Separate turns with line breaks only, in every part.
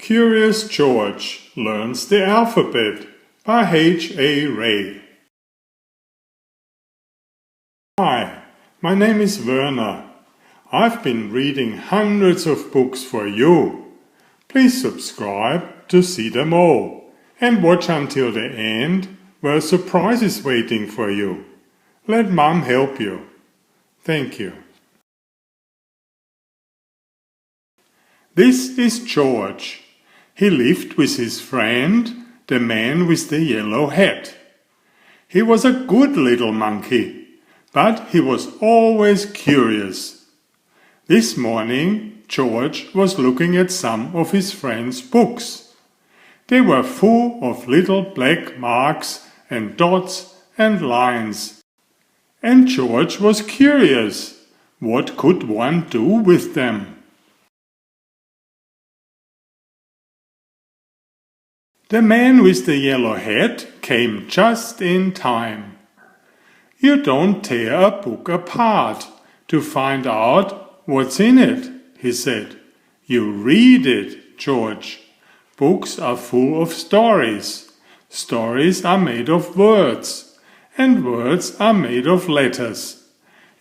Curious George Learns the Alphabet by H.A. Ray. Hi, my name is Werner. I've been reading hundreds of books for you. Please subscribe to see them all and watch until the end where a surprise is waiting for you. Let Mom help you. Thank you. This is George. He lived with his friend, the man with the yellow hat. He was a good little monkey, but he was always curious. This morning, George was looking at some of his friend's books. They were full of little black marks and dots and lines. And George was curious. What could one do with them? The man with the yellow hat came just in time. You don't tear a book apart to find out what's in it, he said. You read it, George. Books are full of stories. Stories are made of words, and words are made of letters.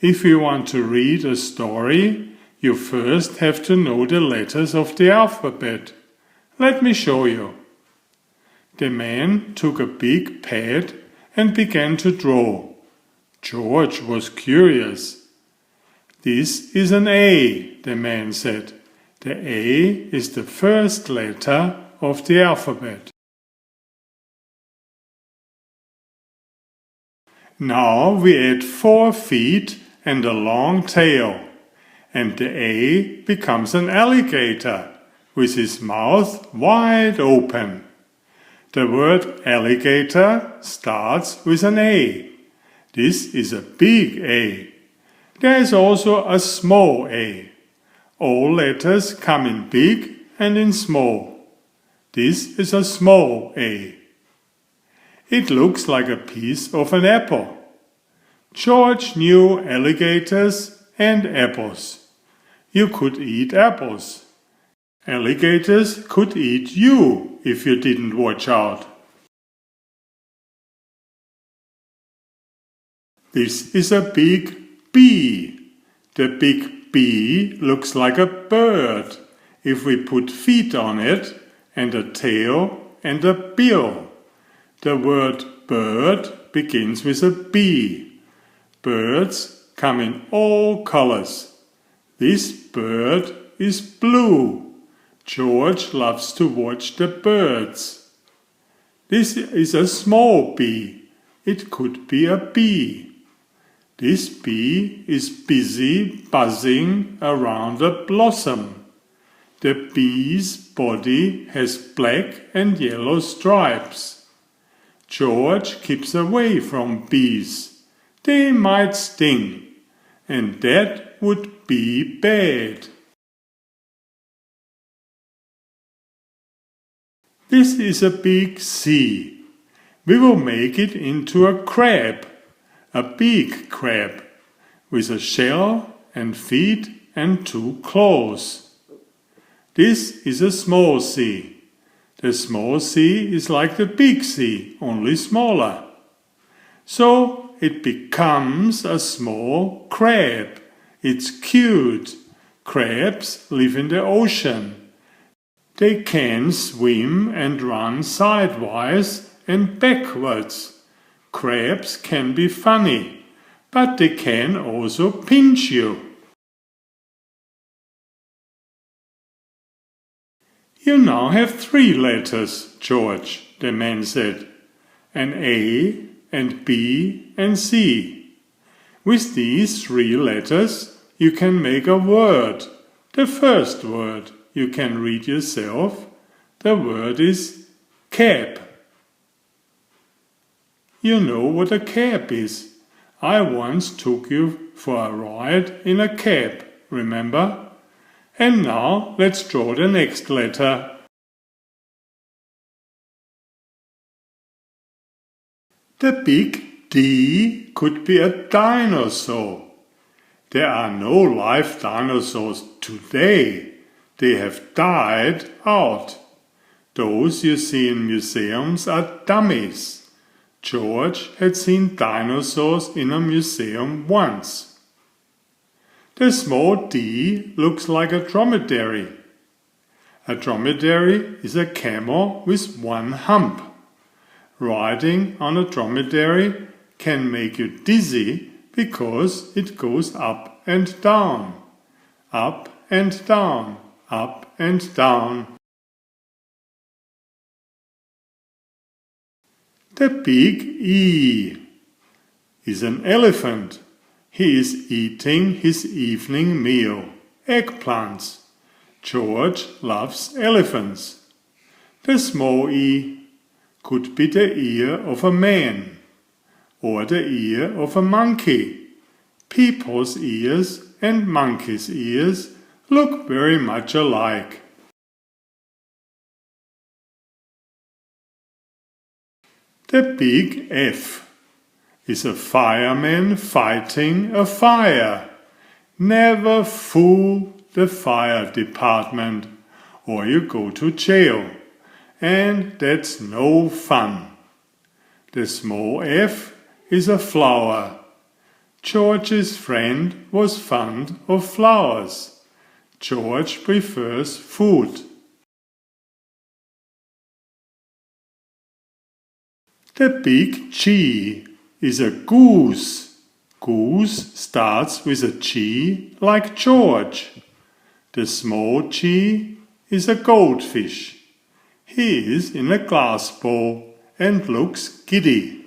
If you want to read a story, you first have to know the letters of the alphabet. Let me show you. The man took a big pad and began to draw. George was curious. This is an A, the man said. The A is the first letter of the alphabet. Now we add 4 feet and a long tail, and the A becomes an alligator with his mouth wide open. The word alligator starts with an A. This is a big A. There is also a small a. All letters come in big and in small. This is a small a. It looks like a piece of an apple. George knew alligators and apples. You could eat apples. Alligators could eat you if you didn't watch out. This is a big B. The big B looks like a bird if we put feet on it and a tail and a bill. The word bird begins with a B. Birds come in all colors. This bird is blue. George loves to watch the birds. This is a small bee. It could be a bee. This bee is busy buzzing around a blossom. The bee's body has black and yellow stripes. George keeps away from bees. They might sting, and that would be bad. This is a big C. We will make it into a crab, a big crab, with a shell and feet and 2 claws. This is a small C. The small C is like the big C, only smaller. So it becomes a small crab. It's cute. Crabs live in the ocean. They can swim and run sidewise and backwards. Crabs can be funny, but they can also pinch you. You now have 3 letters, George, the man said. An A and B and C. With these 3 letters, you can make a word. The first word you can read yourself. The word is cab. You know what a cab is. I once took you for a ride in a cab, remember? And now let's draw the next letter. The big D could be a dinosaur. There are no live dinosaurs today. They have died out. Those you see in museums are dummies. George had seen dinosaurs in a museum once. The small d looks like a dromedary. A dromedary is a camel with one hump. Riding on a dromedary can make you dizzy because it goes up and down, up and down, up and down. The big E is an elephant. He is eating his evening meal, eggplants. George loves elephants. The small e could be the ear of a man or the ear of a monkey. People's ears and monkeys' ears look very much alike. The big F is a fireman fighting a fire. Never fool the fire department or you go to jail. And that's no fun. The small f is a flower. George's friend was fond of flowers. George prefers food. The big G is a goose. Goose starts with a G like George. The small g is a goldfish. He is in a glass bowl and looks giddy.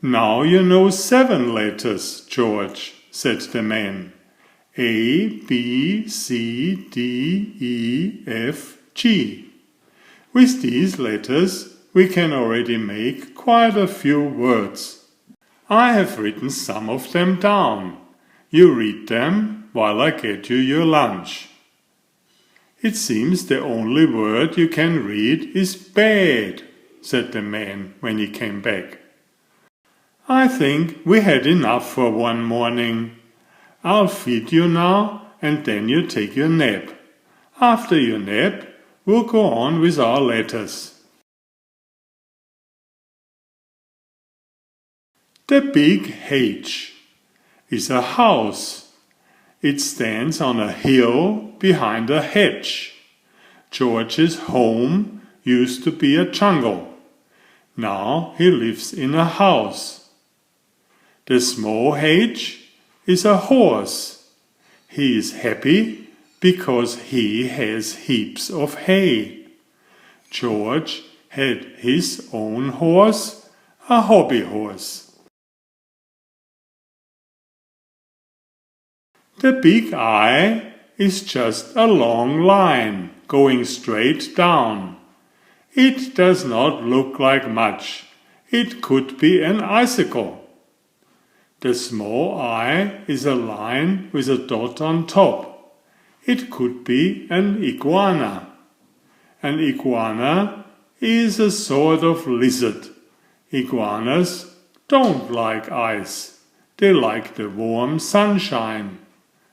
Now you know 7 letters, George, said the man. A, B, C, D, E, F, G. With these letters we can already make quite a few words. I have written some of them down. You read them while I get you your lunch. It seems the only word you can read is bad, said the man when he came back. I think we had enough for one morning. I'll feed you now and then you take your nap. After your nap, we'll go on with our letters. The big H is a house. It stands on a hill behind a hedge. George's home used to be a jungle. Now he lives in a house. The small h is a horse. He is happy because he has heaps of hay. George had his own horse, a hobby horse. The big I is just a long line going straight down. It does not look like much. It could be an icicle. The small I is a line with a dot on top. It could be an iguana. An iguana is a sort of lizard. Iguanas don't like ice. They like the warm sunshine.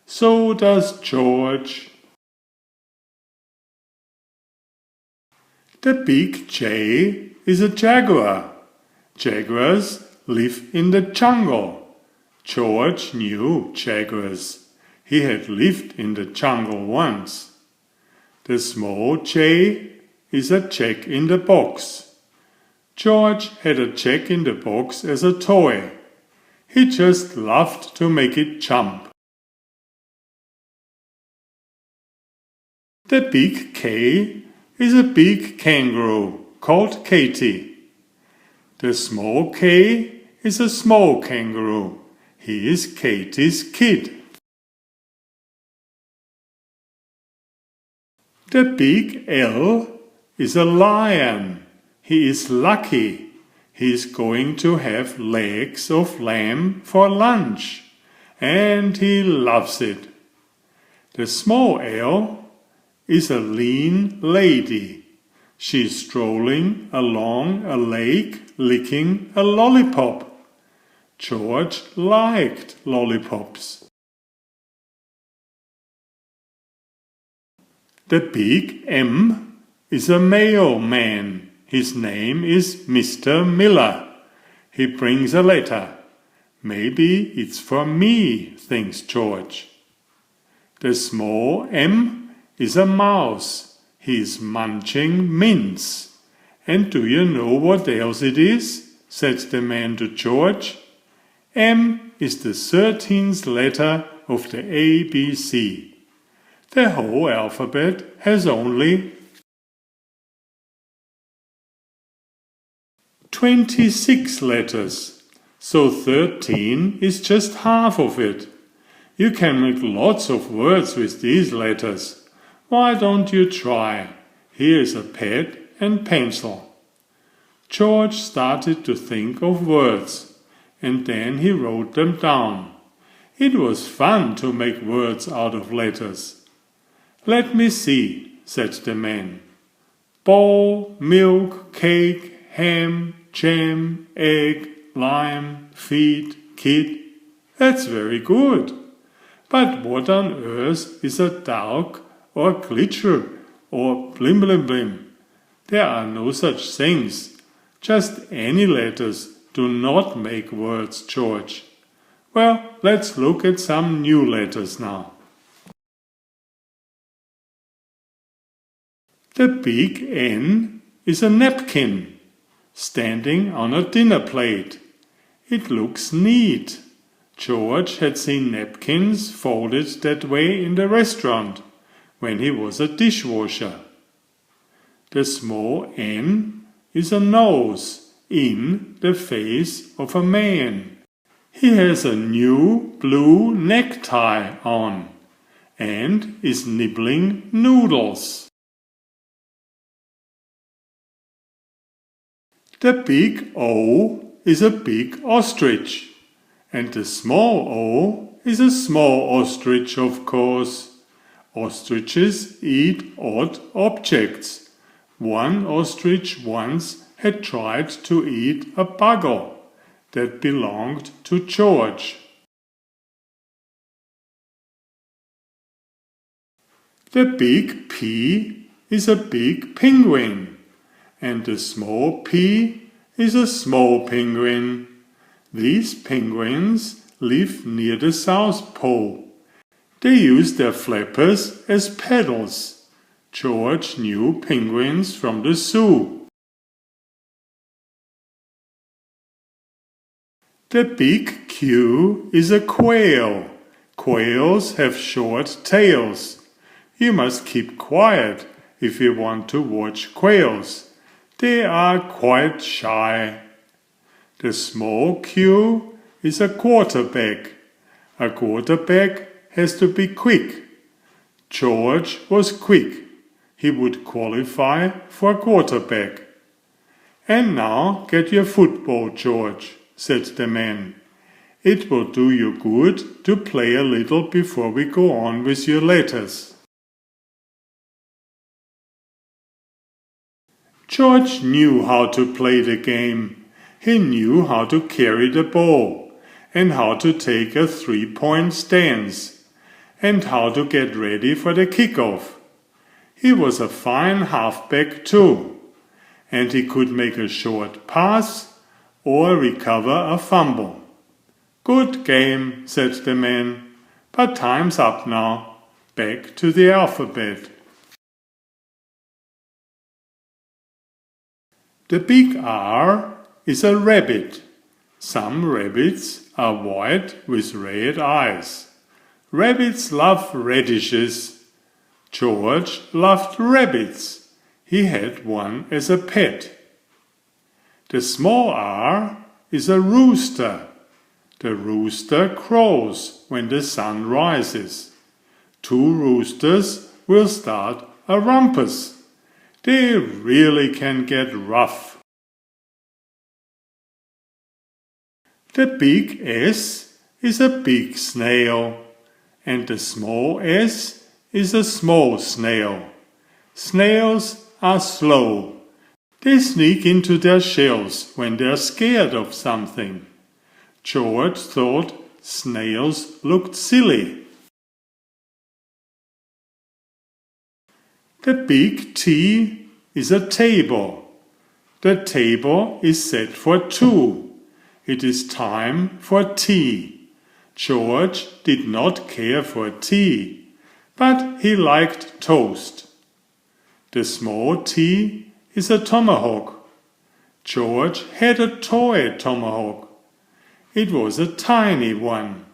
So does George. The big J is a jaguar. Jaguars live in the jungle. George knew jaguars. He had lived in the jungle once. The small J is a jack in the box. George had a jack in the box as a toy. He just loved to make it jump. The big K is a big kangaroo called Katie. The small k is a small kangaroo. He is Katie's kid. The big L is a lion. He is lucky. He is going to have legs of lamb for lunch. And he loves it. The small L is a lean lady. She is strolling along a lake licking a lollipop. George liked lollipops. The big M is a mailman. His name is Mr. Miller. He brings a letter. Maybe it's for me, thinks George. The small m is a mouse. He's munching mince. And do you know what else it is? Said the man to George. M is the 13th letter of the ABC. The whole alphabet has only 26 letters, so 13 is just half of it. You can make lots of words with these letters. Why don't you try? Here's a pad and pencil. George started to think of words, and then he wrote them down. It was fun to make words out of letters. Let me see, said the man. Ball, milk, cake, ham, jam, egg, lime, feet, kid. That's very good. But what on earth is a dog or glitcher or blim blim blim? There are no such things. Just any letters do not make words, George. Well, let's look at some new letters now. The big N is a napkin, standing on a dinner plate. It looks neat. George had seen napkins folded that way in the restaurant when he was a dishwasher. The small n is a nose in the face of a man. He has a new blue necktie on and is nibbling noodles. The big O is a big ostrich, and the small o is a small ostrich, of course. Ostriches eat odd objects. One ostrich once had tried to eat a bugger that belonged to George. The big P is a big penguin, and the small p is a small penguin. These penguins live near the South Pole. They use their flappers as paddles. George knew penguins from the zoo. The big Q is a quail. Quails have short tails. You must keep quiet if you want to watch quails. They are quite shy. The small q is a quarterback. A quarterback has to be quick. George was quick. He would qualify for quarterback. And now get your football, George, said the man. It will do you good to play a little before we go on with your letters. George knew how to play the game. He knew how to carry the ball, and how to take a 3-point stance, and how to get ready for the kickoff. He was a fine halfback too, and he could make a short pass or recover a fumble. Good game, said the man, but time's up now. Back to the alphabet. The big R is a rabbit. Some rabbits are white with red eyes. Rabbits love radishes. George loved rabbits. He had one as a pet. The small r is a rooster. The rooster crows when the sun rises. 2 roosters will start a rumpus. They really can get rough. The big S is a big snail, and the small s is a small snail. Snails are slow. They sneak into their shells when they're scared of something. George thought snails looked silly. The big T is a table. The table is set for 2. It is time for tea. George did not care for tea, but he liked toast. The small T is a tomahawk. George had a toy tomahawk. It was a tiny one.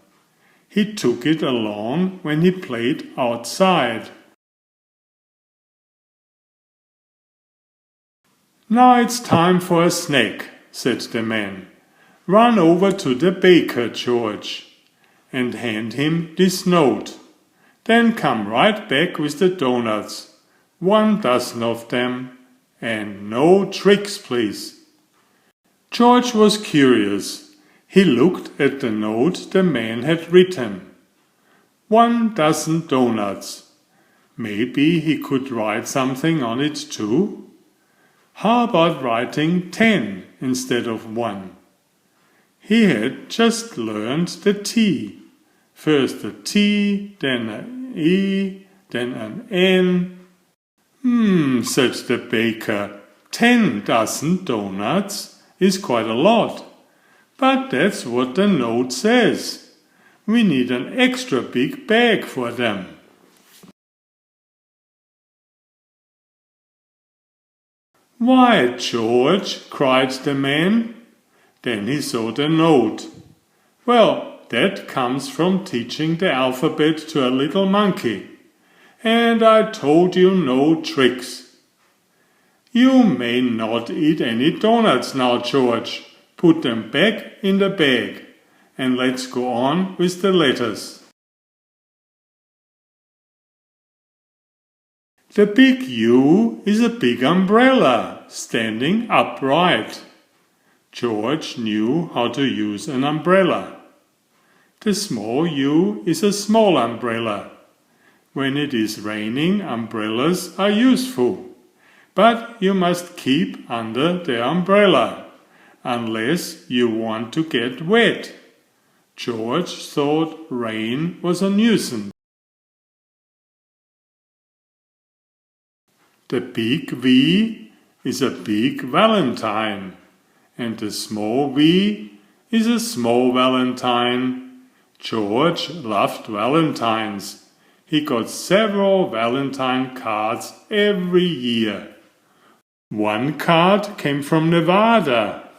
He took it along when he played outside. "Now it's time for a snack," said the man. "Run over to the baker, George, and hand him this note. Then come right back with the donuts, 1 dozen of them, and no tricks, please." George was curious. He looked at the note the man had written. 1 dozen donuts. Maybe he could write something on it too? How about writing 10 instead of 1? He had just learned the T. First a T, then an E, then an N. Said the baker, 10 dozen donuts is quite a lot. But that's what the note says. We need an extra big bag for them. "Why, George?" cried the man. Then he saw the note. "Well, that comes from teaching the alphabet to a little monkey. And I told you no tricks. You may not eat any donuts now, George. Put them back in the bag, and let's go on with the letters." The big U is a big umbrella, standing upright. George knew how to use an umbrella. The small U is a small umbrella. When it is raining, umbrellas are useful. But you must keep under the umbrella, unless you want to get wet. George thought rain was a nuisance. The big V is a big Valentine, and the small v is a small Valentine. George loved Valentines. He got several Valentine cards every year. One card came from Nevada.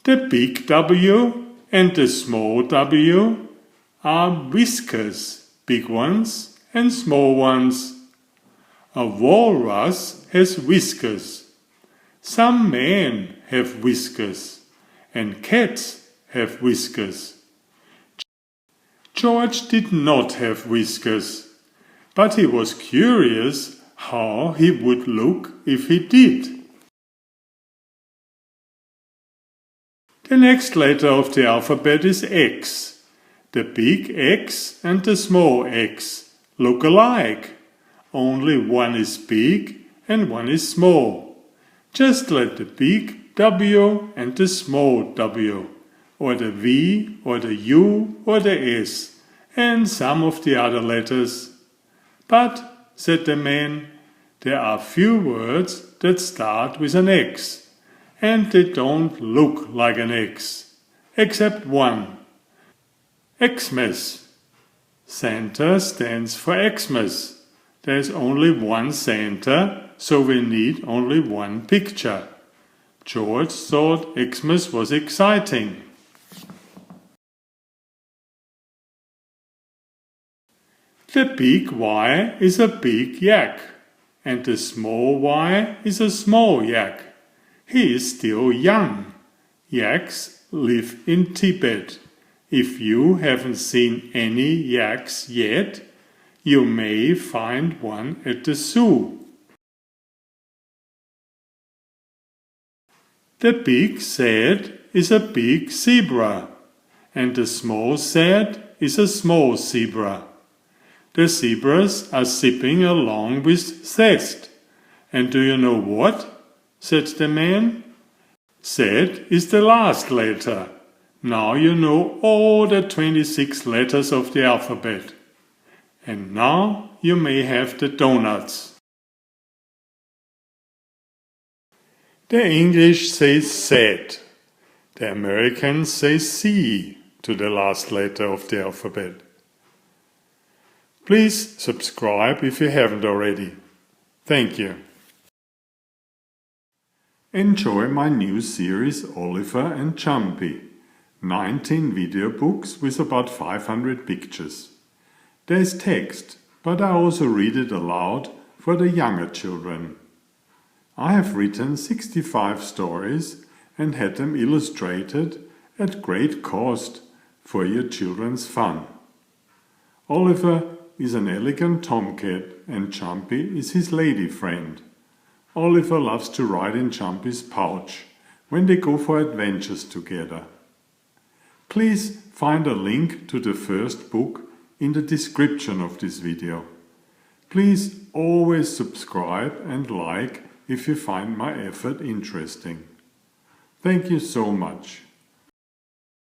The big W and the small w are whiskers, big ones and small ones. A walrus has whiskers. Some men have whiskers, and cats have whiskers. George did not have whiskers, but he was curious how he would look if he did. The next letter of the alphabet is X. The big X and the small x look alike. Only one is big and one is small. Just like the big W and the small w, or the V or the U or the S, and some of the other letters. But, said the man, there are few words that start with an X, and they don't look like an X, except one. Xmas. Santa stands for Xmas. There's only one Santa, so we need only one picture. George thought Xmas was exciting. The big Y is a big yak, and the small y is a small yak. He is still young. Yaks live in Tibet. If you haven't seen any yaks yet, you may find one at the zoo. The big Z is a big zebra, and the small Z is a small zebra. The zebras are zipping along with zest. And do you know what? Said the man. Z is the last letter. Now you know all the 26 letters of the alphabet. And now you may have the donuts. The English says Z. The Americans say C to the last letter of the alphabet. Please subscribe if you haven't already. Thank you. Enjoy my new series Oliver and Jumpy. 19 video books with about 500 pictures. There is text, but I also read it aloud for the younger children. I have written 65 stories and had them illustrated at great cost for your children's fun. Oliver is an elegant tomcat and Jumpy is his lady friend. Oliver loves to ride in Jumpy's pouch when they go for adventures together. Please find a link to the first book in the description of this video. Please always subscribe and like if you find my effort interesting. Thank you so much.